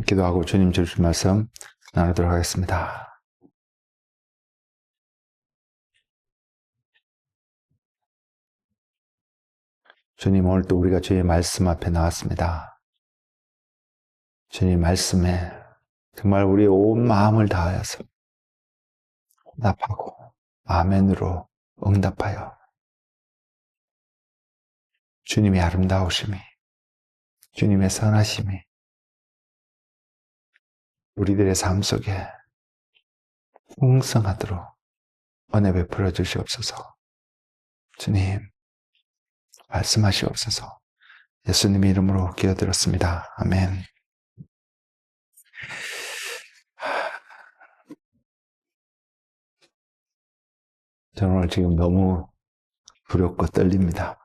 기도하고 주님 주신 말씀 나누도록 하겠습니다. 주님, 오늘 또 우리가 주의 말씀 앞에 나왔습니다. 주님 말씀에 정말 우리의 온 마음을 다하여서 응답하고 아멘으로 응답하여 주님의 아름다우심이, 주님의 선하심이 우리들의 삶 속에 풍성하도록 은혜 베풀어 주시옵소서. 주님 말씀하시옵소서. 예수님의 이름으로 기도드렸습니다. 아멘. 저는 오늘 지금 너무 두렵고 떨립니다.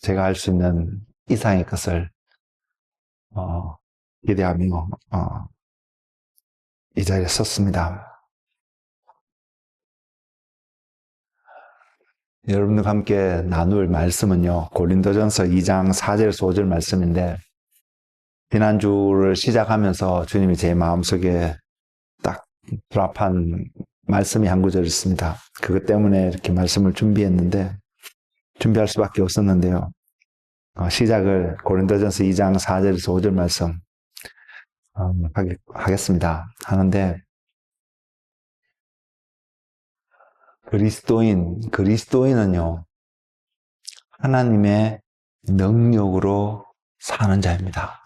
제가 할 수 있는 이상의 것을 기대하며 이 자리에 섰습니다. 여러분들과 함께 나눌 말씀은요, 고린도전서 2장 4절에서 5절 말씀인데, 지난주를 시작하면서 주님이 제 마음속에 딱 드랍한 말씀이 한 구절 있습니다. 그것 때문에 이렇게 말씀을 준비했는데, 준비할 수밖에 없었는데요. 시작을 고린도전서 2장 4절에서 5절 말씀 하겠습니다. 하는데, 그리스도인은요, 하나님의 능력으로 사는 자입니다.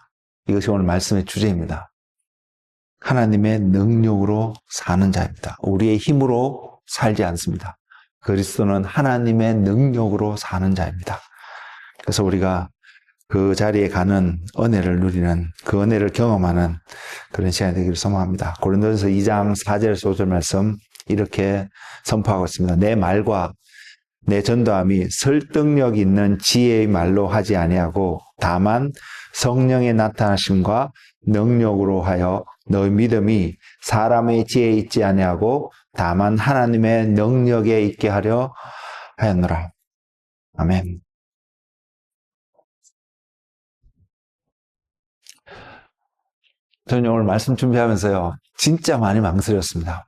이것이 오늘 말씀의 주제입니다. 하나님의 능력으로 사는 자입니다. 우리의 힘으로 살지 않습니다. 그리스도는 하나님의 능력으로 사는 자입니다. 그래서 우리가 그 자리에 가는 은혜를 누리는, 그 은혜를 경험하는 그런 시간이 되기를 소망합니다. 고린도전서 2장 4절에서 5절 말씀 이렇게 선포하고 있습니다. 내 말과 내 전도함이 설득력 있는 지혜의 말로 하지 아니하고 다만 성령의 나타나심과 능력으로 하여 너희 믿음이 사람의 지혜에 있지 아니하고 다만 하나님의 능력에 있게 하려 하였노라. 아멘. 저는 오늘 말씀 준비하면서요, 진짜 많이 망설였습니다.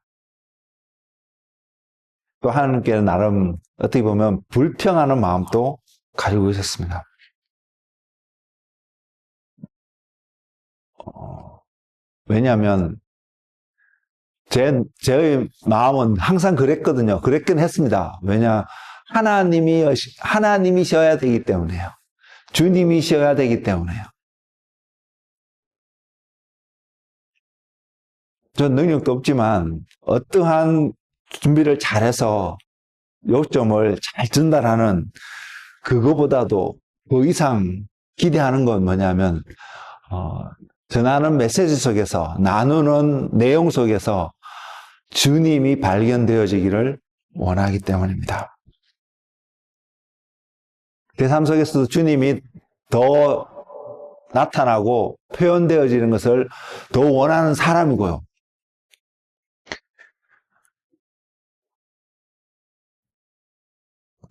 또 하나님께는 나름 어떻게 보면 불평하는 마음도 가지고 있었습니다. 왜냐하면 제 마음은 항상 그랬거든요. 그랬긴 했습니다. 왜냐, 하나님이셔야 되기 때문에요. 주님이셔야 되기 때문에요. 전 능력도 없지만 어떠한 준비를 잘해서 요점을 잘 전달하는 그거보다도 그 이상 기대하는 건 뭐냐면 전하는 메시지 속에서 나누는 내용 속에서 주님이 발견되어지기를 원하기 때문입니다. 제 삶 속에서도 주님이 더 나타나고 표현되어지는 것을 더 원하는 사람이고요.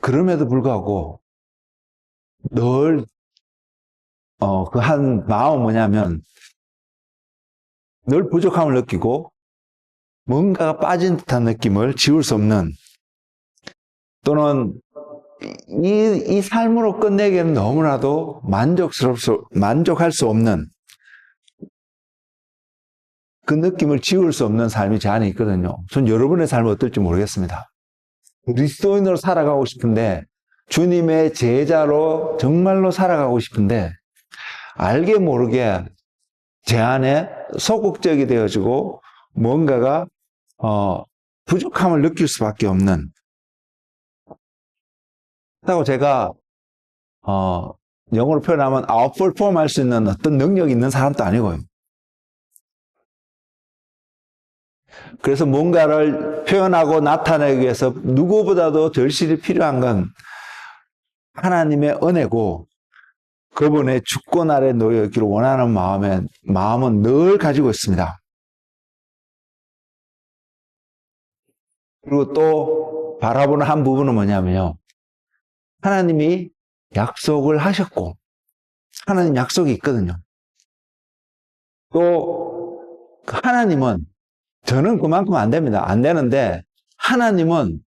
그럼에도 불구하고 늘 그 한 마음은 뭐냐면 늘 부족함을 느끼고 뭔가가 빠진 듯한 느낌을 지울 수 없는, 또는 이 삶으로 끝내기에는 너무나도 만족할 수 없는 그 느낌을 지울 수 없는 삶이 제 안에 있거든요. 전 여러분의 삶은 어떨지 모르겠습니다. 그리스도인으로 살아가고 싶은데, 주님의 제자로 정말로 살아가고 싶은데, 알게 모르게 제 안에 소극적이 되어지고 뭔가가 부족함을 느낄 수밖에 없는, 그렇다고 제가 영어로 표현하면 아웃퍼폼 할 수 있는 어떤 능력이 있는 사람도 아니고요. 그래서 뭔가를 표현하고 나타내기 위해서 누구보다도 절실히 필요한 건 하나님의 은혜고, 그분의 주권 아래 놓여 있기를 원하는 마음은 늘 가지고 있습니다. 그리고 또 바라보는 한 부분은 뭐냐면요, 하나님이 약속을 하셨고, 하나님 약속이 있거든요. 또, 하나님은, 저는 그만큼 안 됩니다. 안 되는데, 하나님은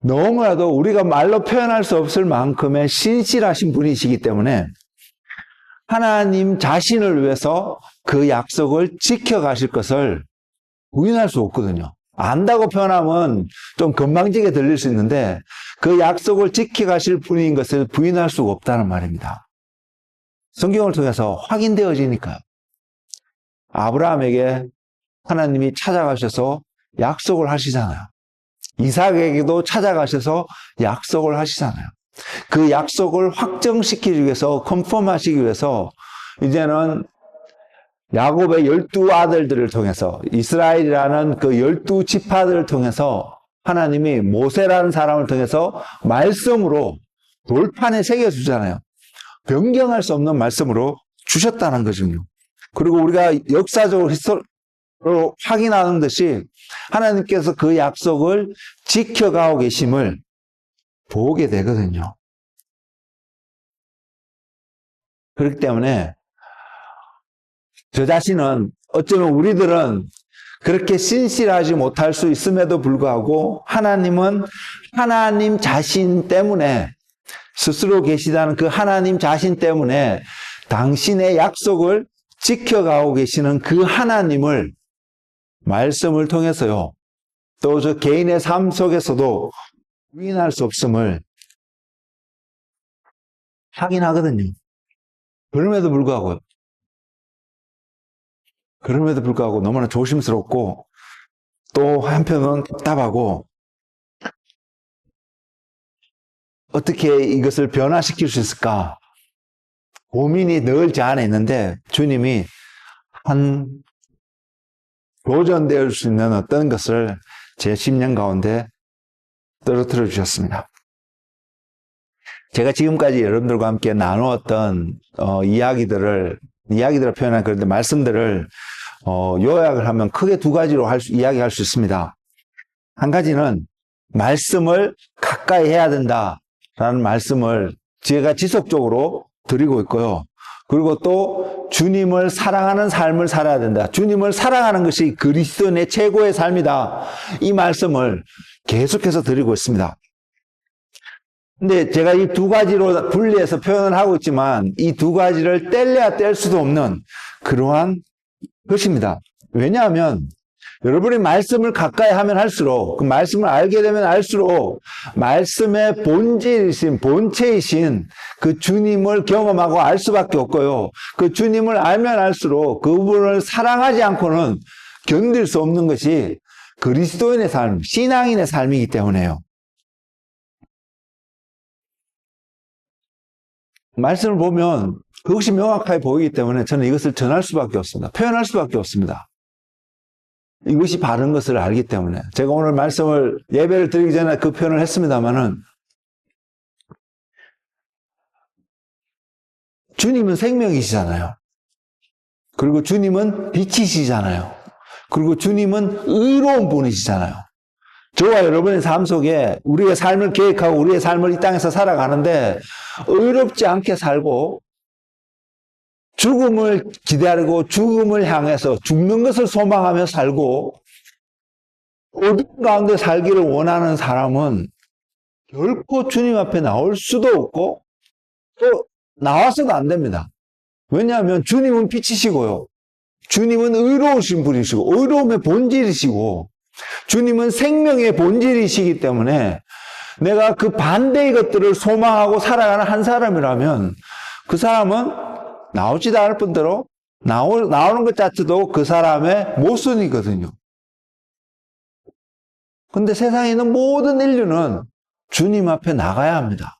너무나도 우리가 말로 표현할 수 없을 만큼의 신실하신 분이시기 때문에, 하나님 자신을 위해서 그 약속을 지켜가실 것을 부인할 수 없거든요. 안다고 표현하면 좀 건방지게 들릴 수 있는데 그 약속을 지켜가실 분인 것을 부인할 수가 없다는 말입니다. 성경을 통해서 확인되어지니까요. 아브라함에게 하나님이 찾아가셔서 약속을 하시잖아요. 이삭에게도 찾아가셔서 약속을 하시잖아요. 그 약속을 확정시키기 위해서, 컨펌하시기 위해서 이제는 야곱의 12아들들을 통해서, 이스라엘이라는 그 12지파들을 통해서 하나님이 모세라는 사람을 통해서 말씀으로 돌판에 새겨주잖아요. 변경할 수 없는 말씀으로 주셨다는 거죠. 그리고 우리가 역사적으로 확인하는 듯이 하나님께서 그 약속을 지켜가고 계심을 보게 되거든요. 그렇기 때문에 저 자신은 어쩌면 우리들은 그렇게 신실하지 못할 수 있음에도 불구하고 하나님은 하나님 자신 때문에 스스로 계시다는 그 하나님 자신 때문에 당신의 약속을 지켜가고 계시는 그 하나님을 말씀을 통해서요. 또 저 개인의 삶 속에서도 부인할 수 없음을 확인하거든요. 그럼에도 불구하고 너무나 조심스럽고 또 한편은 답답하고 어떻게 이것을 변화시킬 수 있을까 고민이 늘 제 안에 있는데 주님이 한 도전될 수 있는 어떤 것을 제 심령 가운데 떨어뜨려 주셨습니다. 제가 지금까지 여러분들과 함께 나누었던 이야기들을 표현한 그런데 말씀들을 요약을 하면 크게 두 가지로 이야기할 수 있습니다. 한 가지는 말씀을 가까이 해야 된다라는 말씀을 제가 지속적으로 드리고 있고요. 그리고 또 주님을 사랑하는 삶을 살아야 된다. 주님을 사랑하는 것이 그리스도인의 최고의 삶이다. 이 말씀을 계속해서 드리고 있습니다. 근데 제가 이 두 가지로 분리해서 표현을 하고 있지만 이 두 가지를 뗄래야 뗄 수도 없는 그러한 것입니다. 왜냐하면 여러분이 말씀을 가까이 하면 할수록 그 말씀을 알게 되면 알수록 말씀의 본질이신 본체이신 그 주님을 경험하고 알 수밖에 없고요. 그 주님을 알면 알수록 그분을 사랑하지 않고는 견딜 수 없는 것이 그리스도인의 삶, 신앙인의 삶이기 때문에요. 말씀을 보면 그것이 명확하게 보이기 때문에 저는 이것을 전할 수밖에 없습니다. 표현할 수밖에 없습니다. 이것이 바른 것을 알기 때문에. 제가 오늘 말씀을 예배를 드리기 전에 그 표현을 했습니다마는 주님은 생명이시잖아요. 그리고 주님은 빛이시잖아요. 그리고 주님은 의로운 분이시잖아요. 저와 여러분의 삶 속에 우리의 삶을 계획하고 우리의 삶을 이 땅에서 살아가는데 의롭지 않게 살고 죽음을 기다리고 죽음을 향해서 죽는 것을 소망하며 살고 어둠 가운데 살기를 원하는 사람은 결코 주님 앞에 나올 수도 없고 또 나와서도 안 됩니다. 왜냐하면 주님은 빛이시고요. 주님은 의로우신 분이시고 의로움의 본질이시고 주님은 생명의 본질이시기 때문에 내가 그 반대의 것들을 소망하고 살아가는 한 사람이라면 그 사람은 나오지도 않을 뿐더러 나오는 것 자체도 그 사람의 모순이거든요. 근데 세상에 있는 모든 인류는 주님 앞에 나가야 합니다.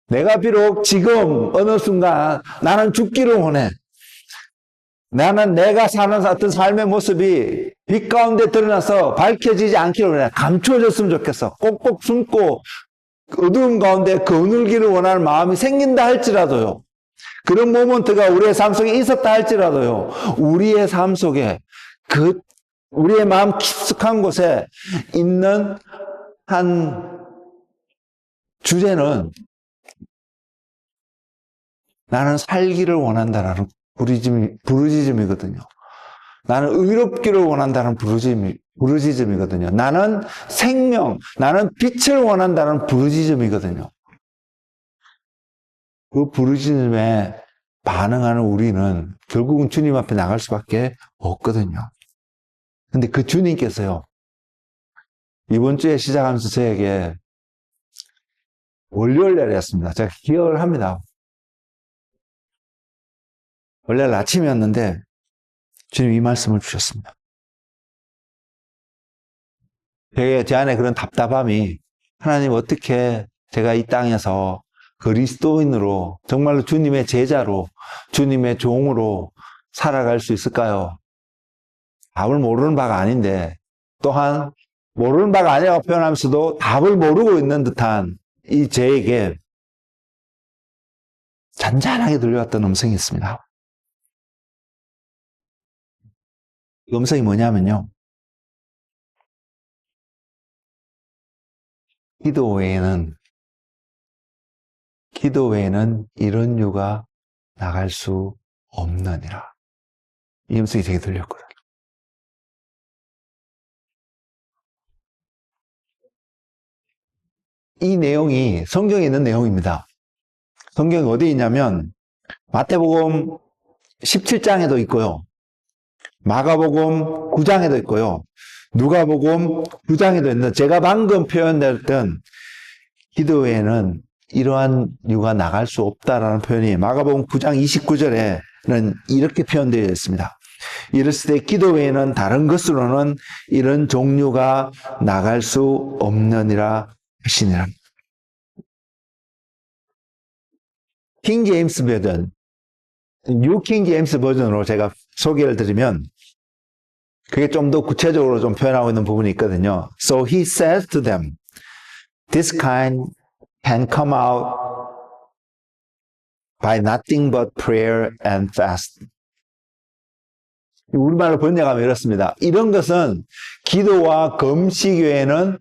내가 비록 지금 어느 순간 나는 죽기를 원해. 나는 내가 사는 어떤 삶의 모습이 빛 가운데 드러나서 밝혀지지 않기를 원해. 감추어졌으면 좋겠어. 꼭꼭 숨고 어두운 가운데 거늘기를 원하는 마음이 생긴다 할지라도요. 그런 모먼트가 우리의 삶 속에 있었다 할지라도요. 우리의 삶 속에 우리의 마음 깊숙한 곳에 있는 한 주제는 나는 살기를 원한다라는 부르짖음이거든요. 나는 의롭기를 원한다는 부르짖음이거든요. 나는 생명, 나는 빛을 원한다는 부르짖음이거든요. 그 부르짖음에 반응하는 우리는 결국은 주님 앞에 나갈 수밖에 없거든요. 근데 그 주님께서요, 이번 주에 시작하면서 저에게 월요일날이었습니다. 제가 기억을 합니다. 월요일 아침이었는데 주님 이 말씀을 주셨습니다. 제 안에 그런 답답함이 하나님 어떻게 제가 이 땅에서 그리스도인으로 정말로 주님의 제자로 주님의 종으로 살아갈 수 있을까요? 답을 모르는 바가 아닌데 또한 모르는 바가 아니라고 표현하면서도 답을 모르고 있는 듯한 이 저에게 잔잔하게 들려왔던 음성이 있습니다. 그 음성이 뭐냐면요. 기도 외에는 이런 유가 나갈 수 없느니라. 이 음성이 제게 들렸거든요. 이 내용이 성경에 있는 내용입니다. 성경이 어디에 있냐면 마태복음 17장에도 있고요. 마가복음 9장에도 있고요. 누가복음 9장에도 있는데 제가 방금 표현했던 기도 외에는 이러한 유가 나갈 수 없다라는 표현이 마가복음 9장 29절에는 이렇게 표현되어 있습니다. 이랬을 때 기도 외에는 다른 것으로는 이런 종류가 나갈 수 없느니라 하시니라. 킹 제임스 버전, 뉴 킹 제임스 버전으로 제가 소개를 드리면 그게 좀 더 구체적으로 좀 표현하고 있는 부분이 있거든요. So he says to them, this kind can come out by nothing but prayer and fast. 우리말로 번역하면 이렇습니다. 이런 것은 기도와 금식 외에는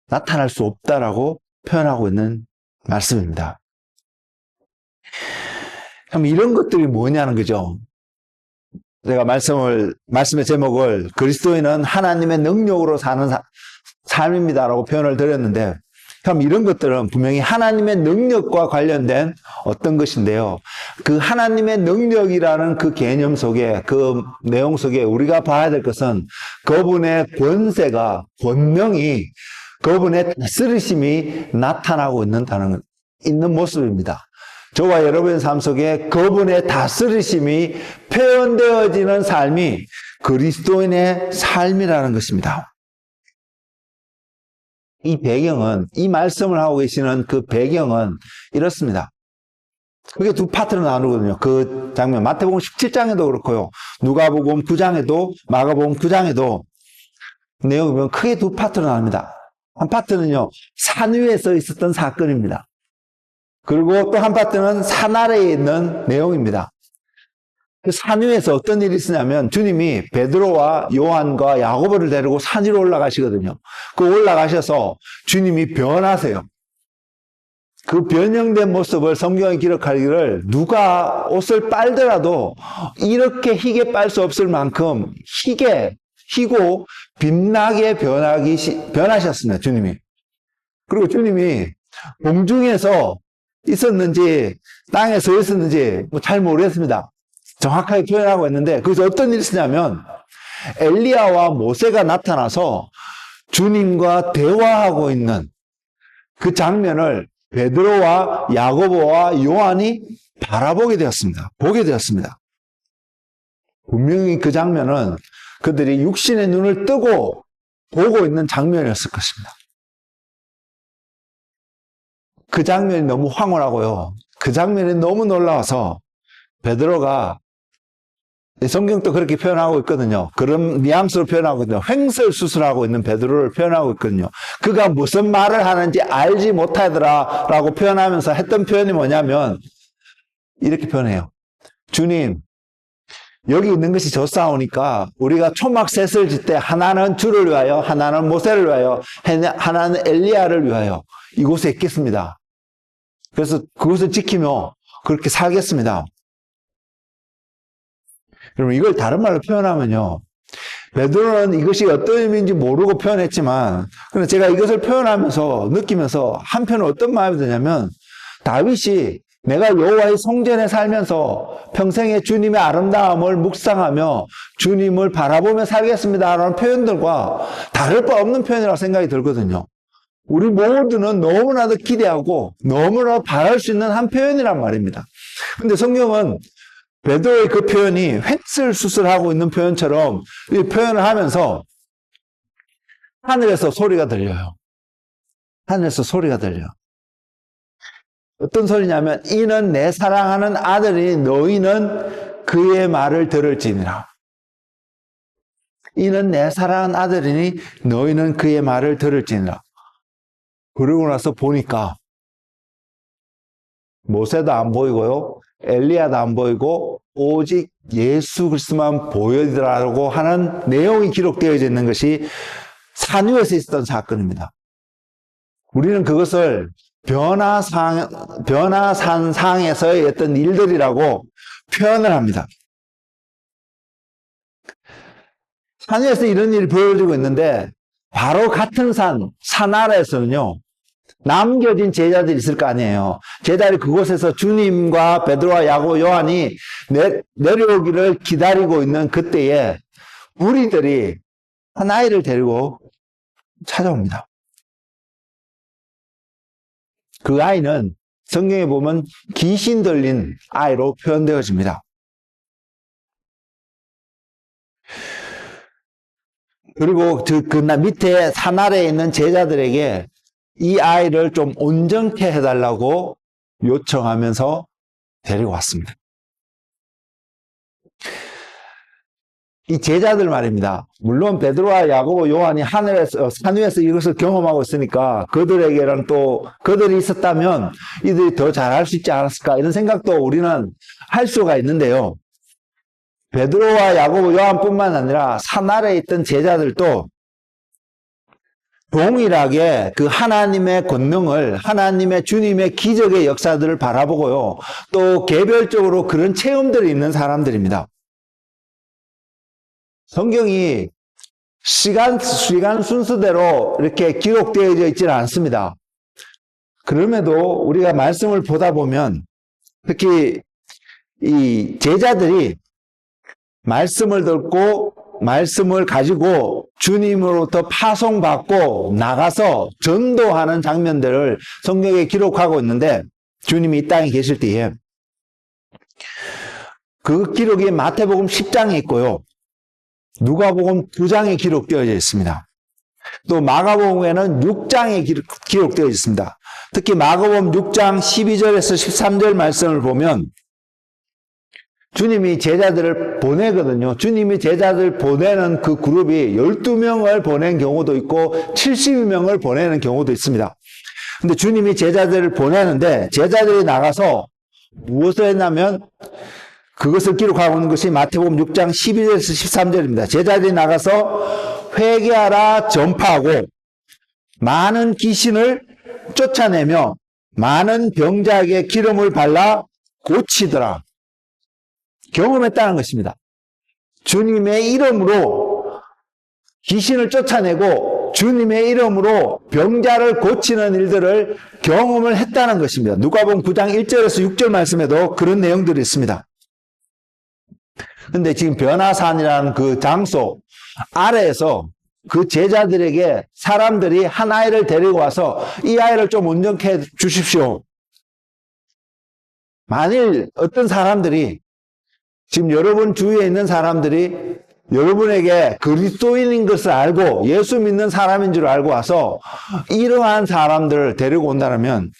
나타날 수 없다라고 표현하고 있는 말씀입니다. 그럼 이런 것들이 뭐냐는 거죠. 제가 말씀의 제목을 그리스도인은 하나님의 능력으로 사는 삶입니다라고 표현을 드렸는데, 그럼 이런 것들은 분명히 하나님의 능력과 관련된 어떤 것인데요. 그 하나님의 능력이라는 그 개념 속에, 그 내용 속에 우리가 봐야 될 것은 그분의 권세가, 권능이, 그분의 다스리심이 나타나고 있는 모습입니다. 저와 여러분의 삶 속에 그분의 다스리심이 표현되어지는 삶이 그리스도인의 삶이라는 것입니다. 이 말씀을 하고 계시는 그 배경은 이렇습니다. 그게 두 파트로 나누거든요. 그 장면, 마태복음 17장에도 그렇고요. 누가복음 9장에도, 마가복음 9장에도 내용을 보면 크게 두 파트로 나눕니다. 한 파트는요, 산 위에 서 있었던 사건입니다. 그리고 또 한 파트는 산 아래에 있는 내용입니다. 그 산 위에서 어떤 일이 있으냐면 주님이 베드로와 요한과 야고보를 데리고 산 위로 올라가시거든요. 그 올라가셔서 주님이 변하세요. 그 변형된 모습을 성경에 기록하기를 누가 옷을 빨더라도 이렇게 희게 빨 수 없을 만큼 희고 빛나게 변하셨습니다. 주님이. 그리고 주님이 공중에서 있었는지 땅에서 있었는지 잘 모르겠습니다. 정확하게 표현하고 있는데 거기서 어떤 일이 있었냐면 엘리야와 모세가 나타나서 주님과 대화하고 있는 그 장면을 베드로와 야고보와 요한이 바라보게 되었습니다. 보게 되었습니다. 분명히 그 장면은 그들이 육신의 눈을 뜨고 보고 있는 장면이었을 것입니다. 그 장면이 너무 황홀하고요. 그 장면이 너무 놀라워서 베드로가 성경도 그렇게 표현하고 있거든요. 그런 뉘앙스로 표현하고 있거든요. 횡설수설하고 있는 베드로를 표현하고 있거든요. 그가 무슨 말을 하는지 알지 못하더라 라고 표현하면서 했던 표현이 뭐냐면 이렇게 표현해요. 주님, 여기 있는 것이 저 싸우니까 우리가 초막 셋을 짓 때 하나는 주를 위하여, 하나는 모세를 위하여, 하나는 엘리야를 위하여 이곳에 있겠습니다. 그래서 그곳을 지키며 그렇게 살겠습니다. 여러분, 이걸 다른 말로 표현하면요. 베드로는 이것이 어떤 의미인지 모르고 표현했지만, 그런데 제가 이것을 표현하면서, 느끼면서, 한편으로 어떤 마음이 드냐면, 다윗이 내가 여호와의 성전에 살면서 평생에 주님의 아름다움을 묵상하며 주님을 바라보며 살겠습니다라는 표현들과 다를 바 없는 표현이라고 생각이 들거든요. 우리 모두는 너무나도 기대하고 너무나 바랄 수 있는 한 표현이란 말입니다. 근데 성경은 베드로의 그 표현이 횡설수설하고 있는 표현처럼 이 표현을 하면서 하늘에서 소리가 들려요. 하늘에서 소리가 들려요. 어떤 소리냐면 이는 내 사랑하는 아들이 너희는 그의 말을 들을지니라. 이는 내 사랑하는 아들이니 너희는 그의 말을 들을지니라. 그러고 나서 보니까 모세도 안 보이고요. 엘리야도 안 보이고 오직 예수 그리스도만 보여지더라고 하는 내용이 기록되어 있는 것이 산 위에서 있었던 사건입니다. 우리는 그것을 변화산상에서의 어떤 일들이라고 표현을 합니다. 산 위에서 이런 일이 벌어지고 있는데 바로 같은 산 아래에서는요. 남겨진 제자들이 있을 거 아니에요. 제자들이 그곳에서 주님과 베드로와 야고보, 요한이 내려오기를 기다리고 있는 그때에 무리들이 한 아이를 데리고 찾아옵니다. 그 아이는 성경에 보면 귀신 들린 아이로 표현되어집니다. 그리고 그 밑에 산 아래에 있는 제자들에게 이 아이를 좀 온전케 해달라고 요청하면서 데리고 왔습니다. 이 제자들 말입니다. 물론 베드로와 야고보, 요한이 하늘에서, 산 위에서 이것을 경험하고 있으니까 그들에게는 또 그들이 있었다면 이들이 더 잘할 수 있지 않았을까 이런 생각도 우리는 할 수가 있는데요. 베드로와 야고보, 요한뿐만 아니라 산 아래에 있던 제자들도 동일하게 그 하나님의 권능을, 하나님의 주님의 기적의 역사들을 바라보고요. 또 개별적으로 그런 체험들이 있는 사람들입니다. 성경이 시간 순서대로 이렇게 기록되어 있지는 않습니다. 그럼에도 우리가 말씀을 보다 보면 특히 이 제자들이 말씀을 듣고 말씀을 가지고 주님으로부터 파송받고 나가서 전도하는 장면들을 성경에 기록하고 있는데 주님이 이 땅에 계실 때에 그 기록이 마태복음 10장에 있고요. 누가복음 2장에 기록되어 있습니다. 또 마가복음에는 6장에 기록되어 있습니다. 특히 마가복음 6장 12절에서 13절 말씀을 보면 주님이 제자들을 보내거든요. 주님이 제자들 보내는 그 그룹이 12명을 보낸 경우도 있고 70명을 보내는 경우도 있습니다. 근데 주님이 제자들을 보내는데 제자들이 나가서 무엇을 했냐면 그것을 기록하고 있는 것이 마태복음 6장 12절에서 13절입니다. 제자들이 나가서 회개하라 전파하고 많은 귀신을 쫓아내며 많은 병자에게 기름을 발라 고치더라. 경험했다는 것입니다. 주님의 이름으로 귀신을 쫓아내고 주님의 이름으로 병자를 고치는 일들을 경험을 했다는 것입니다. 누가복음 9장 1절에서 6절 말씀에도 그런 내용들이 있습니다. 근데 지금 변화산이라는 그 장소 아래에서 그 제자들에게 사람들이 한 아이를 데리고 와서 이 아이를 좀 온전케 해 주십시오. 만일 어떤 사람들이 지금 여러분 주위에 있는 사람들이 여러분에게 그리스도인인 것을 알고 예수 믿는 사람인 줄 알고 와서 이러한 사람들을 데리고 온다면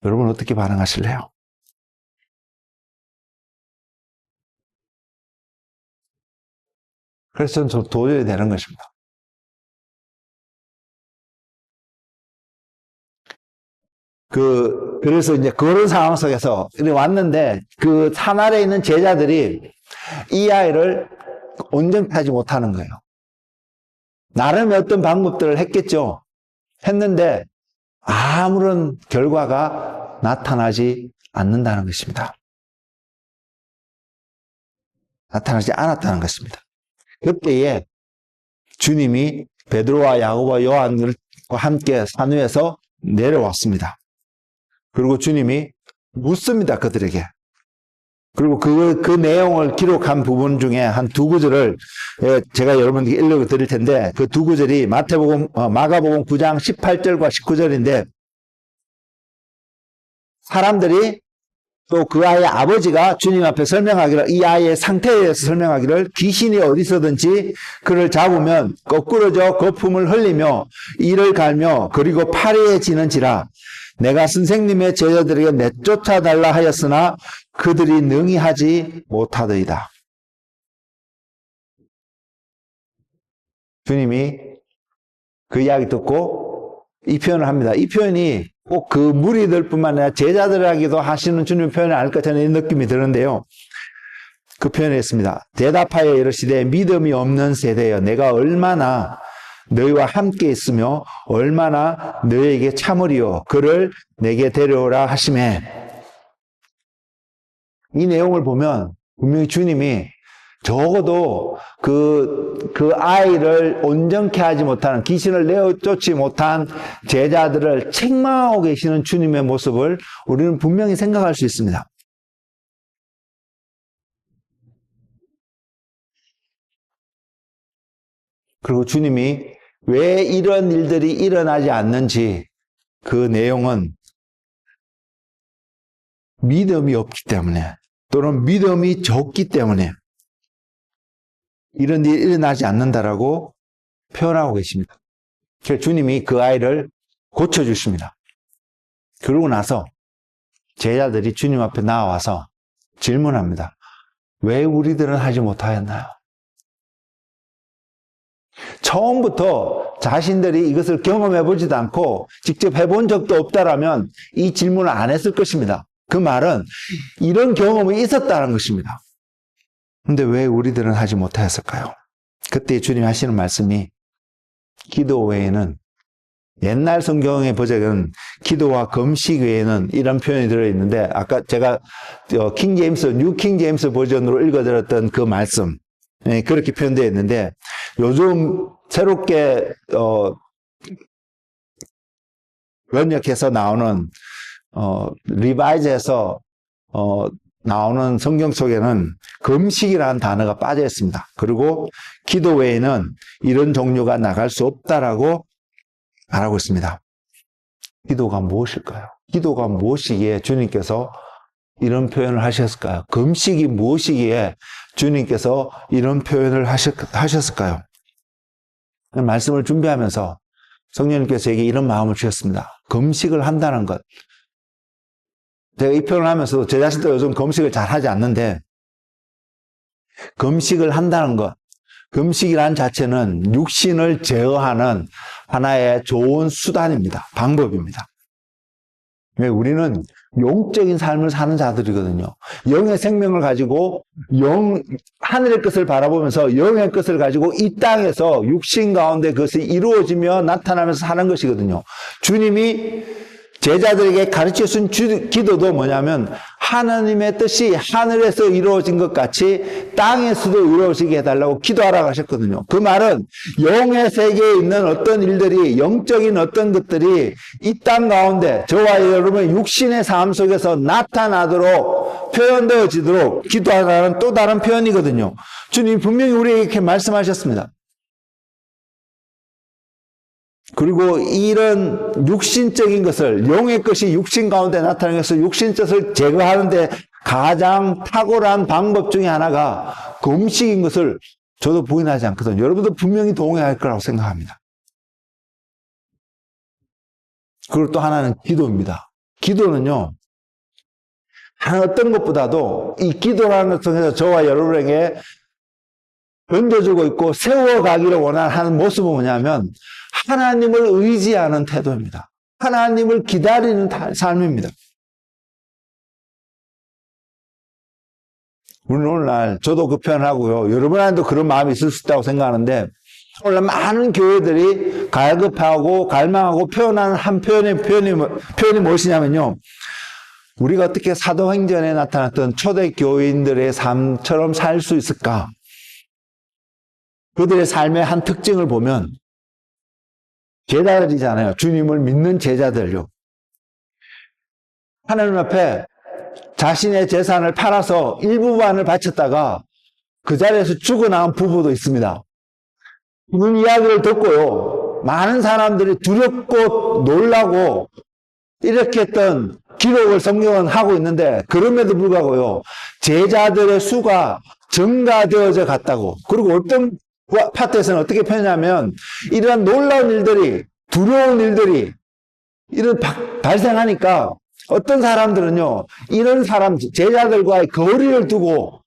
여러분 어떻게 반응하실래요? 그래서 저는 도저히 되는 것입니다. 그래서 이제 그런 상황 속에서 왔는데 그 산 아래에 있는 제자들이 이 아이를 온전히 하지 못하는 거예요. 나름의 어떤 방법들을 했겠죠. 했는데 아무런 결과가 나타나지 않는다는 것입니다. 나타나지 않았다는 것입니다. 그때에 주님이 베드로와 야고보와 요한과 함께 산 위에서 내려왔습니다. 그리고 주님이 묻습니다, 그들에게. 그리고 그 내용을 기록한 부분 중에 한 두 구절을 제가 여러분께 읽어 드릴 텐데, 그 두 구절이 마가복음 9장 18절과 19절인데, 사람들이 또 그 아이의 아버지가 주님 앞에 설명하기를, 이 아이의 상태에 대해서 설명하기를, 귀신이 어디서든지 그를 잡으면 거꾸러져 거품을 흘리며 이를 갈며 그리고 파리해지는지라. 내가 선생님의 제자들에게 내쫓아 달라 하였으나 그들이 능히 하지 못하더이다. 주님이 그 이야기 듣고 이 표현을 합니다. 이 표현이 꼭 그 무리들뿐만 아니라 제자들에게도 하시는 주님의 표현이 아닐까 저는 이 느낌이 드는데요. 그 표현을 했습니다. 대답하여 이르시되 믿음이 없는 세대여, 내가 얼마나 너희와 함께 있으며 얼마나 너희에게 참으리요, 그를 내게 데려오라 하시매. 이 내용을 보면 분명히 주님이 적어도 그 아이를 온전케 하지 못하는, 귀신을 내쫓지 못한 제자들을 책망하고 계시는 주님의 모습을 우리는 분명히 생각할 수 있습니다. 그리고 주님이 왜 이런 일들이 일어나지 않는지, 그 내용은 믿음이 없기 때문에, 또는 믿음이 적기 때문에 이런 일이 일어나지 않는다라고 표현하고 계십니다. 그래서 주님이 그 아이를 고쳐주십니다. 그러고 나서 제자들이 주님 앞에 나와서 질문합니다. 왜 우리들은 하지 못하였나요? 처음부터 자신들이 이것을 경험해보지도 않고 직접 해본 적도 없다라면 이 질문을 안 했을 것입니다. 그 말은 이런 경험이 있었다는 것입니다. 근데 왜 우리들은 하지 못하였을까요? 그때 주님이 하시는 말씀이, 기도 외에는, 옛날 성경의 버전은 기도와 금식 외에는 이런 표현이 들어있는데, 아까 제가 뉴 킹 제임스 버전으로 읽어드렸던 그 말씀, 그렇게 표현되어 있는데, 요즘 새롭게 번역해서 나오는 리바이즈에서 나오는 성경 속에는 금식이라는 단어가 빠져 있습니다. 그리고 기도 외에는 이런 종류가 나갈 수 없다라고 말하고 있습니다. 기도가 무엇일까요? 기도가 무엇이기에 주님께서 이런 표현을 하셨을까요? 금식이 무엇이기에 주님께서 이런 표현을 하셨을까요? 말씀을 준비하면서 성령님께서 제게 이런 마음을 주셨습니다. 금식을 한다는 것. 제가 이 표현을 하면서도 제 자신도 요즘 금식을 잘 하지 않는데, 금식을 한다는 것, 금식이라는 자체는 육신을 제어하는 하나의 좋은 수단입니다. 방법입니다. 우리는 영적인 삶을 사는 자들이거든요. 영의 생명을 가지고 하늘의 것을 바라보면서 영의 것을 가지고 이 땅에서 육신 가운데 그것이 이루어지며 나타나면서 사는 것이거든요. 주님이 제자들에게 가르쳐 준 기도도 뭐냐면, 하나님의 뜻이 하늘에서 이루어진 것 같이 땅에서도 이루어지게 해달라고 기도하라고 하셨거든요. 그 말은 영의 세계에 있는 어떤 일들이, 영적인 어떤 것들이 이 땅 가운데 저와 여러분의 육신의 삶 속에서 나타나도록, 표현되어지도록 기도하라는 또 다른 표현이거든요. 주님 분명히 우리에게 이렇게 말씀하셨습니다. 그리고 이런 육신적인 것을, 영의 것이 육신 가운데 나타나는 것을, 육신 뜻을 제거하는데 가장 탁월한 방법 중에 하나가 금식인 것을 저도 부인하지 않거든요. 여러분도 분명히 동의할 거라고 생각합니다. 그리고 또 하나는 기도입니다. 기도는요, 어떤 것보다도 이 기도라는 것을 통해서 저와 여러분에게 던져주고 있고 세워가기를 원하는 모습은 뭐냐면, 하나님을 의지하는 태도입니다. 하나님을 기다리는 삶입니다. 우리는 오늘날, 저도 그 표현을 하고요, 여러분한테도 그런 마음이 있을 수 있다고 생각하는데, 오늘날 많은 교회들이 갈급하고 갈망하고 표현하는 한 표현이 무엇이냐면요, 우리가 어떻게 사도행전에 나타났던 초대교인들의 삶처럼 살 수 있을까? 그들의 삶의 한 특징을 보면 제자들이잖아요. 주님을 믿는 제자들요. 하나님 앞에 자신의 재산을 팔아서 일부만을 바쳤다가 그 자리에서 죽어나간 부부도 있습니다. 이런 이야기를 듣고요. 많은 사람들이 두렵고 놀라고 이렇게 했던 기록을 성경은 하고 있는데 그럼에도 불구하고요. 제자들의 수가 증가되어져 갔다고. 그리고 어떤 파트에서는 어떻게 표현하면 이러한 놀라운 일들이 두려운 일들이 이런 발생하니까 어떤 사람들은요. 이런 사람 제자들과의 거리를 두고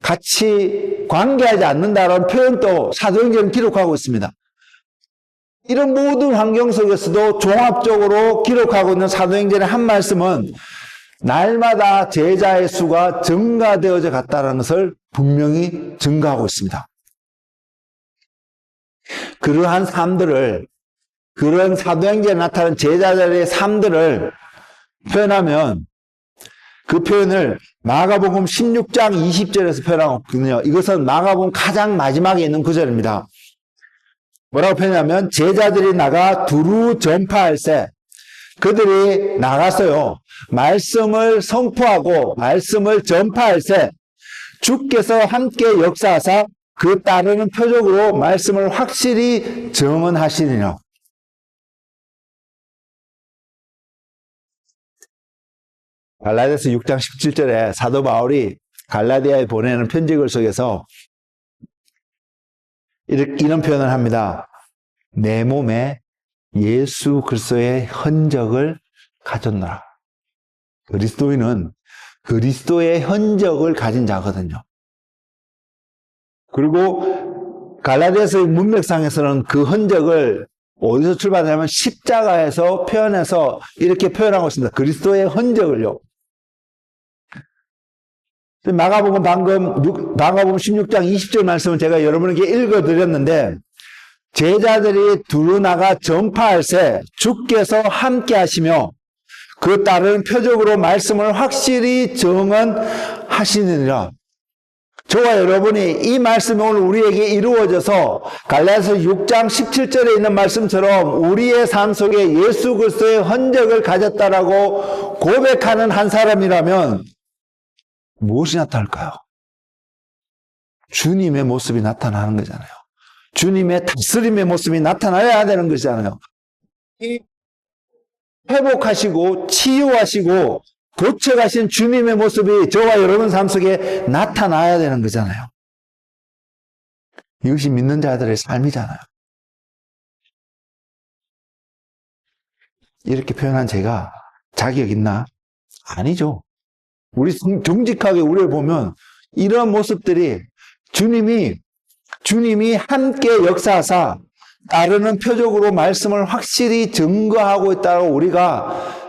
같이 관계하지 않는다라는 표현도 사도행전은 기록하고 있습니다. 이런 모든 환경 속에서도 종합적으로 기록하고 있는 사도행전의 한 말씀은 날마다 제자의 수가 증가되어져 갔다는 것을 분명히 증가하고 있습니다. 그러한 삶들을, 그런 사도행전에 나타난 제자들의 삶들을 표현하면 그 표현을 마가복음 16장 20절에서 표현하고 있거든요. 이것은 마가복음 가장 마지막에 있는 구절입니다. 뭐라고 표현하면 제자들이 나가 두루 전파할 때 그들이 나가서요. 말씀을 선포하고 말씀을 전파할 때 주께서 함께 역사하사 그 따르는 표적으로 말씀을 확실히 증언하시리라. 갈라디아서 6장 17절에 사도 바울이 갈라디아에 보내는 편지글 속에서 이런 표현을 합니다. 내 몸에 예수 그리스도의 흔적을 가졌노라. 그리스도인은 그리스도의 흔적을 가진 자거든요. 그리고 갈라디아서의 문맥상에서는 그 흔적을 어디서 출발하냐면 십자가에서 표현해서 이렇게 표현하고 있습니다. 그리스도의 흔적을요. 마가복음 마가복음 16장 20절 말씀을 제가 여러분에게 읽어드렸는데 제자들이 두루 나가 전파할 때 주께서 함께 하시며 그 따르는 표적으로 말씀을 확실히 증언하시느니라. 저와 여러분이 이 말씀이 오늘 우리에게 이루어져서 갈라디아서 6장 17절에 있는 말씀처럼 우리의 삶 속에 예수 그리스도의 흔적을 가졌다라고 고백하는 한 사람이라면 무엇이 나타날까요? 주님의 모습이 나타나는 거잖아요. 주님의 다스림의 모습이 나타나야 되는 것이잖아요. 회복하시고 치유하시고 고쳐가신 주님의 모습이 저와 여러분 삶 속에 나타나야 되는 거잖아요. 이것이 믿는 자들의 삶이잖아요. 이렇게 표현한 제가 자격 있나? 아니죠. 우리 정직하게 우리를 보면 이런 모습들이 주님이 함께 역사하사 따르는 표적으로 말씀을 확실히 증거하고 있다고 우리가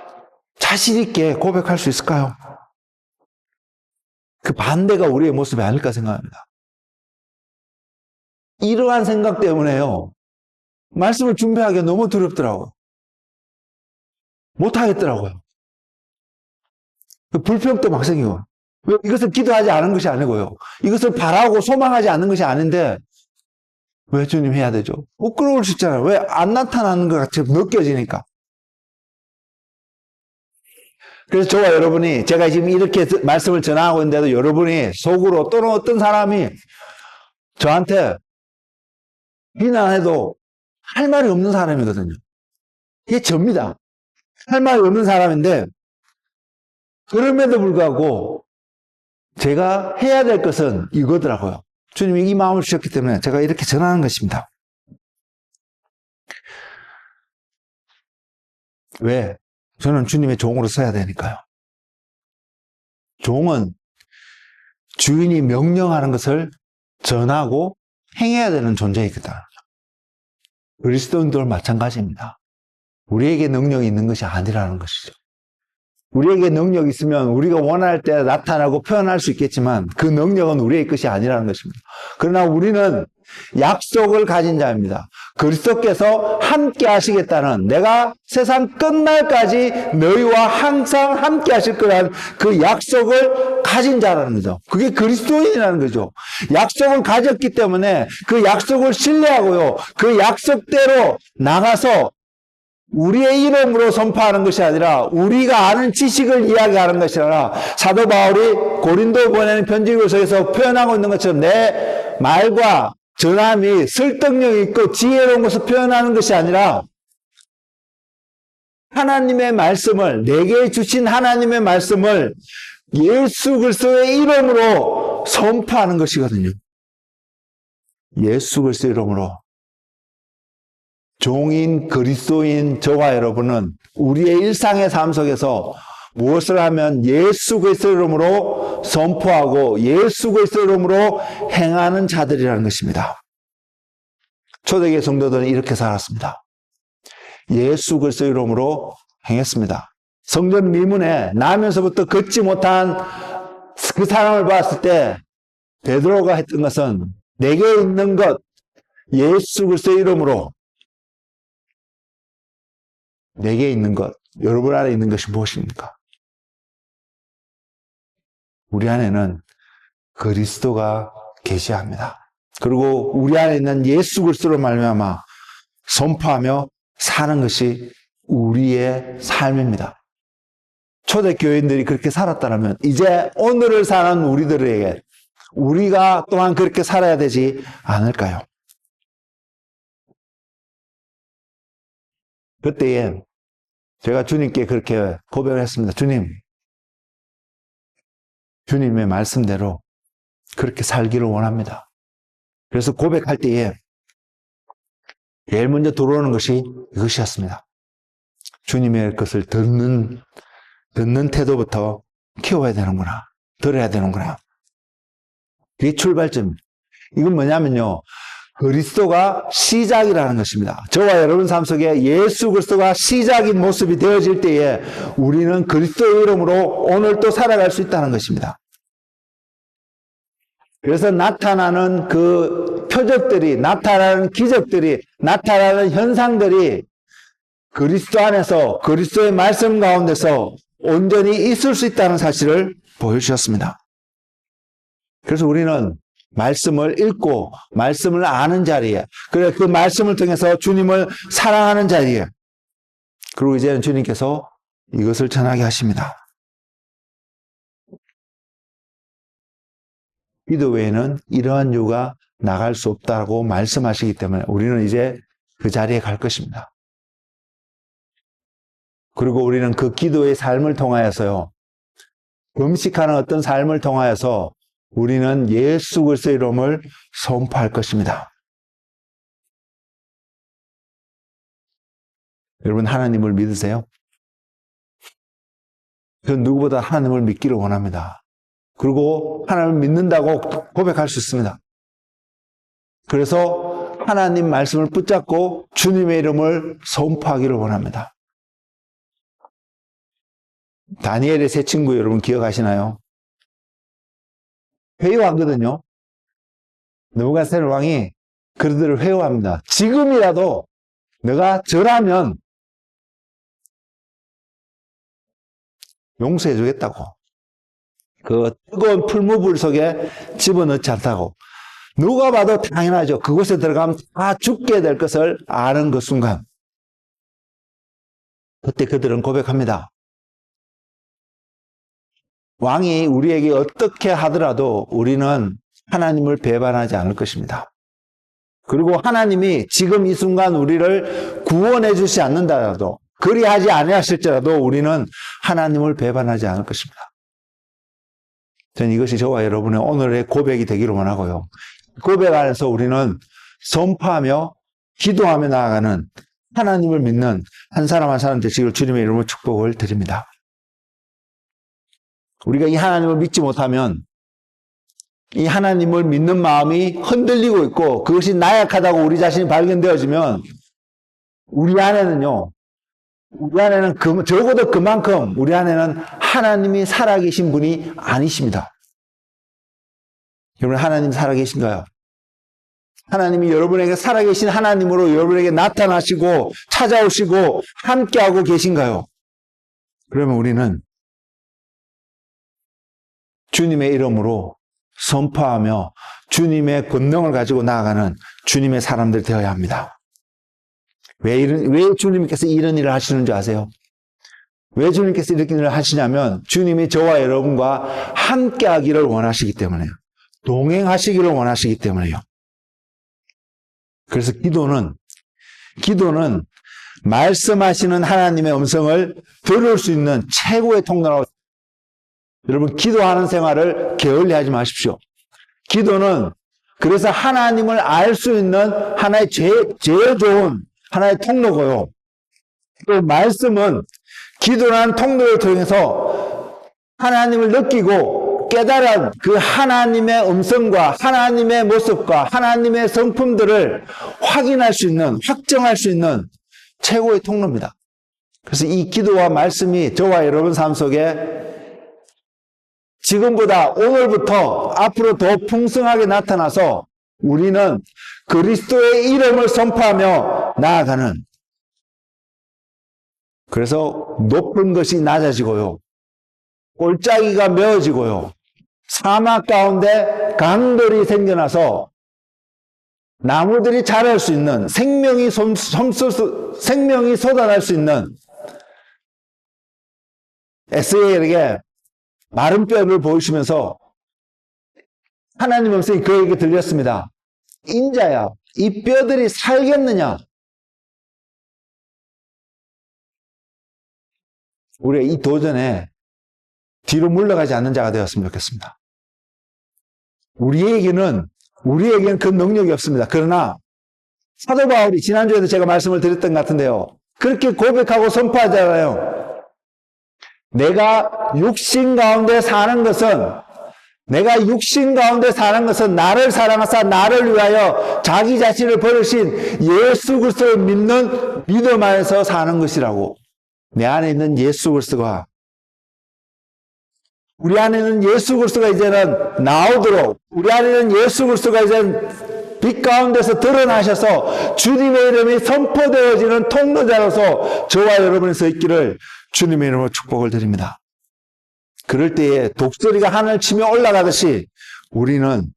자신 있게 고백할 수 있을까요? 그 반대가 우리의 모습이 아닐까 생각합니다. 이러한 생각 때문에요. 말씀을 준비하기가 너무 두렵더라고요. 못하겠더라고요. 불평도 막 생기고. 왜 이것을 기도하지 않은 것이 아니고요. 이것을 바라고 소망하지 않는 것이 아닌데 왜 주님 해야 되죠? 부끄러울 수 있잖아요. 왜 안 나타나는 것 같이 느껴지니까. 그래서 저와 여러분이 제가 지금 이렇게 말씀을 전하고 있는데도 여러분이 속으로 또는 어떤 사람이 저한테 비난해도 할 말이 없는 사람이거든요. 이게 접니다. 할 말이 없는 사람인데 그럼에도 불구하고 제가 해야 될 것은 이거더라고요. 주님이 이 마음을 주셨기 때문에 제가 이렇게 전하는 것입니다. 왜? 저는 주님의 종으로 서야 되니까요. 종은 주인이 명령하는 것을 전하고 행해야 되는 존재이거든. 그리스도인도 마찬가지입니다. 우리에게 능력이 있는 것이 아니라는 것이죠. 우리에게 능력이 있으면 우리가 원할 때 나타나고 표현할 수 있겠지만 그 능력은 우리의 것이 아니라는 것입니다. 그러나 우리는 약속을 가진 자입니다. 그리스도께서 함께 하시겠다는, 내가 세상 끝날까지 너희와 항상 함께 하실 거라는 그 약속을 가진 자라는 거죠. 그게 그리스도인이라는 거죠. 약속을 가졌기 때문에 그 약속을 신뢰하고요, 그 약속대로 나가서 우리의 이름으로 선포하는 것이 아니라 우리가 아는 지식을 이야기하는 것이 아니라 사도 바울이 고린도 보내는 편지글서에서 표현하고 있는 것처럼 내 말과 전함이 설득력 있고 지혜로운 것을 표현하는 것이 아니라 하나님의 말씀을, 내게 주신 하나님의 말씀을 예수 그리스도의 이름으로 선포하는 것이거든요. 예수 그리스도의 이름으로. 종인 그리스도인 저와 여러분은 우리의 일상의 삶 속에서 무엇을 하면 예수 그리스도의 이름으로 선포하고 예수 그리스도의 이름으로 행하는 자들이라는 것입니다. 초대교회 성도들은 이렇게 살았습니다. 예수 그리스도의 이름으로 행했습니다. 성전 미문에 나면서부터 걷지 못한 그 사람을 봤을 때 베드로가 했던 것은 내게 있는 것 예수 그리스도의 이름으로, 내게 있는 것, 여러분 안에 있는 것이 무엇입니까? 우리 안에는 그리스도가 계시합니다. 그리고 우리 안에 있는 예수 그리스도로 말미암아 선포하며 사는 것이 우리의 삶입니다. 초대교인들이 그렇게 살았다면 이제 오늘을 사는 우리들에게 우리가 또한 그렇게 살아야 되지 않을까요? 그때에 제가 주님께 그렇게 고백을 했습니다. 주님의 말씀대로 그렇게 살기를 원합니다. 그래서 고백할 때에 제일 먼저 들어오는 것이 이것이었습니다. 주님의 것을 듣는 태도부터 키워야 되는구나. 들어야 되는구나. 그게 출발점입니다. 이건 뭐냐면요, 그리스도가 시작이라는 것입니다. 저와 여러분 삶 속에 예수 그리스도가 시작인 모습이 되어질 때에 우리는 그리스도의 이름으로 오늘 또 살아갈 수 있다는 것입니다. 그래서 나타나는 그 표적들이, 나타나는 기적들이, 나타나는 현상들이 그리스도 안에서, 그리스도의 말씀 가운데서 온전히 있을 수 있다는 사실을 보여주셨습니다. 그래서 우리는 말씀을 읽고 말씀을 아는 자리에, 그래 그 말씀을 통해서 주님을 사랑하는 자리에, 그리고 이제는 주님께서 이것을 전하게 하십니다. 기도 외에는 이러한 유가 나갈 수 없다고 말씀하시기 때문에 우리는 이제 그 자리에 갈 것입니다. 그리고 우리는 그 기도의 삶을 통하여서요, 금식하는 어떤 삶을 통하여서 우리는 예수 그리스도의 이름을 선포할 것입니다. 여러분, 하나님을 믿으세요? 저는 누구보다 하나님을 믿기를 원합니다. 그리고 하나님을 믿는다고 고백할 수 있습니다. 그래서 하나님 말씀을 붙잡고 주님의 이름을 선포하기를 원합니다. 다니엘의 세 친구 여러분 기억하시나요? 회유하거든요. 느부갓네살 왕이 그들을 회유합니다. 지금이라도 내가 절하면 용서해 주겠다고. 그 뜨거운 풀무불 속에 집어넣지 않다고. 누가 봐도 당연하죠. 그곳에 들어가면 다 죽게 될 것을 아는 그 순간, 그때 그들은 고백합니다. 왕이 우리에게 어떻게 하더라도 우리는 하나님을 배반하지 않을 것입니다. 그리고 하나님이 지금 이 순간 우리를 구원해 주지 않는다라도, 그리하지 아니하실지라도 우리는 하나님을 배반하지 않을 것입니다. 저는 이것이 저와 여러분의 오늘의 고백이 되기를 원하고요. 고백 안에서 우리는 선포하며 기도하며 나아가는, 하나님을 믿는 한 사람 한 사람 되시기를 주님의 이름으로 축복을 드립니다. 우리가 이 하나님을 믿지 못하면 이 하나님을 믿는 마음이 흔들리고 있고 그것이 나약하다고 우리 자신이 발견되어지면 우리 안에는요, 우리 안에는 적어도 그만큼 우리 안에는 하나님이 살아계신 분이 아니십니다. 여러분, 하나님 살아계신가요? 하나님이 여러분에게 살아계신 하나님으로 여러분에게 나타나시고 찾아오시고 함께하고 계신가요? 그러면 우리는 주님의 이름으로 선포하며 주님의 권능을 가지고 나아가는 주님의 사람들 되어야 합니다. 왜 주님께서 이런 일을 하시는 줄 아세요? 왜 주님께서 이렇게 일을 하시냐면 주님이 저와 여러분과 함께 하기를 원하시기 때문에요. 동행하시기를 원하시기 때문에요. 그래서 기도는 말씀하시는 하나님의 음성을 들을 수 있는 최고의 통로라고. 여러분, 기도하는 생활을 게을리하지 마십시오. 기도는 그래서 하나님을 알 수 있는 하나의 제일 좋은 하나의 통로고요. 또 말씀은 기도라는 통로를 통해서 하나님을 느끼고 깨달은 그 하나님의 음성과 하나님의 모습과 하나님의 성품들을 확인할 수 있는, 확정할 수 있는 최고의 통로입니다. 그래서 이 기도와 말씀이 저와 여러분 삶 속에 지금보다 오늘부터 앞으로 더 풍성하게 나타나서 우리는 그리스도의 이름을 선포하며 나아가는, 그래서 높은 것이 낮아지고요, 골짜기가 메어지고요, 사막 가운데 강들이 생겨나서 나무들이 자랄 수 있는, 생명이 솟아날 수 있는, 에스겔에게 마른 뼈를 보이시면서 하나님 음성이 그에게 들렸습니다. 인자야, 이 뼈들이 살겠느냐? 우리가 이 도전에 뒤로 물러가지 않는 자가 되었으면 좋겠습니다. 우리에게는 그 능력이 없습니다. 그러나 사도 바울이 지난주에도 제가 말씀을 드렸던 것 같은데요, 그렇게 고백하고 선포하잖아요. 내가 육신 가운데 사는 것은 나를 사랑하사 나를 위하여 자기 자신을 버리신 예수 그리스도를 믿는 믿음 안에서 사는 것이라고. 내 안에 있는 예수 그리스도가, 우리 안에는 예수 그리스도가 이제는 나오도록, 우리 안에는 예수 그리스도가 이제는 빛 가운데서 드러나셔서 주님의 이름이 선포되어지는 통로자로서 저와 여러분이 서 있기를 주님의 이름으로 축복을 드립니다. 그럴 때에 독수리가 하늘 치며 올라가듯이 우리는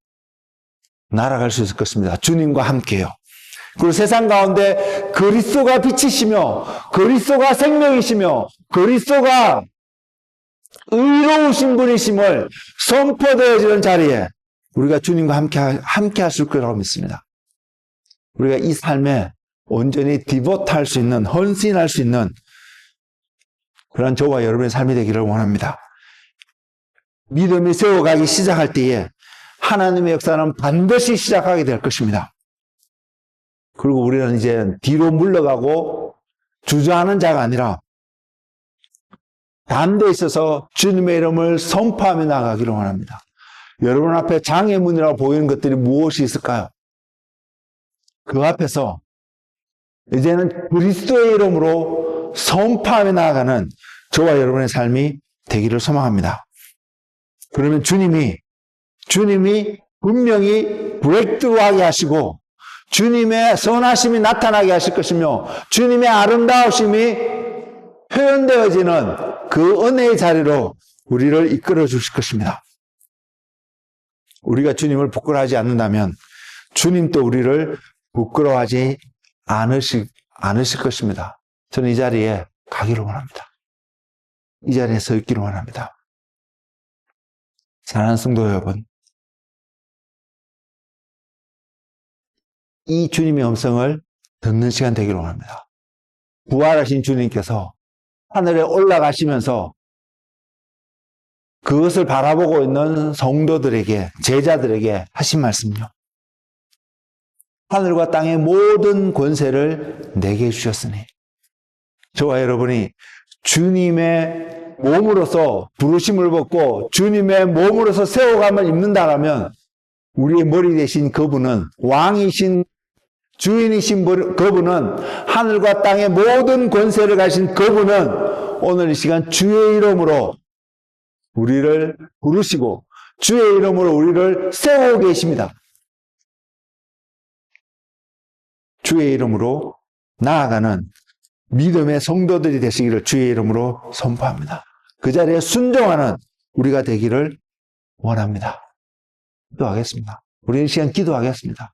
날아갈 수 있을 것입니다. 주님과 함께요. 그리고 세상 가운데 그리스도가 빛이시며 그리스도가 생명이시며 그리스도가 의로우신 분이심을 선포되어지는 자리에 우리가 주님과 함께 하실 거라고 믿습니다. 우리가 이 삶에 온전히 디보트할 수 있는, 헌신할 수 있는 그런 저와 여러분의 삶이 되기를 원합니다. 믿음이 세워가기 시작할 때에 하나님의 역사는 반드시 시작하게 될 것입니다. 그리고 우리는 이제 뒤로 물러가고 주저하는 자가 아니라 담대에 있어서 주님의 이름을 선포하며 나가기를 원합니다. 여러분 앞에 장애문이라고 보이는 것들이 무엇이 있을까요? 그 앞에서 이제는 그리스도의 이름으로 선포하며 나아가는 저와 여러분의 삶이 되기를 소망합니다. 그러면 주님이 분명히 브레이크트루하게 하시고 주님의 선하심이 나타나게 하실 것이며 주님의 아름다우심이 표현되어지는 그 은혜의 자리로 우리를 이끌어 주실 것입니다. 우리가 주님을 부끄러워하지 않는다면 주님도 우리를 부끄러워하지 않으실 것입니다. 저는 이 자리에 가기를 원합니다. 이 자리에 서 있기를 원합니다. 사랑하는 성도 여러분, 이 주님의 음성을 듣는 시간 되기를 원합니다. 부활하신 주님께서 하늘에 올라가시면서 그것을 바라보고 있는 성도들에게, 제자들에게 하신 말씀요. 하늘과 땅의 모든 권세를 내게 주셨으니 저와 여러분이 주님의 몸으로서 부르심을 받고 주님의 몸으로서 세워감을 입는다라면 우리의 머리 대신 그분은 왕이신 주인이신 그분은, 하늘과 땅의 모든 권세를 가진 그분은 오늘 이 시간 주의 이름으로 우리를 부르시고 주의 이름으로 우리를 세우고 계십니다. 주의 이름으로 나아가는 믿음의 성도들이 되시기를 주의 이름으로 선포합니다. 그 자리에 순종하는 우리가 되기를 원합니다. 기도하겠습니다. 우리 이 시간 기도하겠습니다.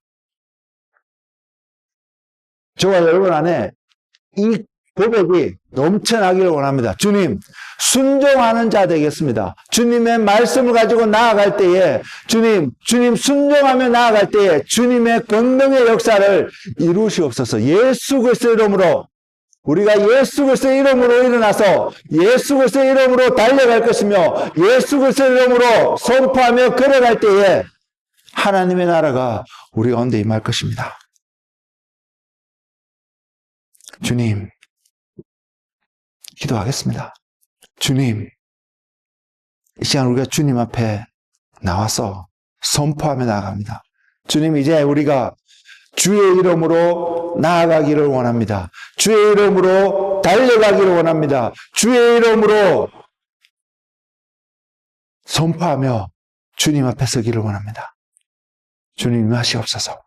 저와 여러분 안에 이 고백이 넘쳐나기를 원합니다. 주님, 순종하는 자 되겠습니다. 주님의 말씀을 가지고 나아갈 때에 주님 순종하며 나아갈 때에 주님의 권능의 역사를 이루시옵소서. 예수 그리스도의 이름으로 우리가 예수 그리스도의 이름으로 일어나서 예수 그리스도의 이름으로 달려갈 것이며 예수 그리스도의 이름으로 선포하며 걸어갈 때에 하나님의 나라가 우리 가운데 임할 것입니다. 주님, 기도하겠습니다. 주님, 이 시간 우리가 주님 앞에 나와서 선포하며 나아갑니다. 주님, 이제 우리가 주의 이름으로 나아가기를 원합니다. 주의 이름으로 달려가기를 원합니다. 주의 이름으로 선포하며 주님 앞에 서기를 원합니다. 주님 임하시옵소서.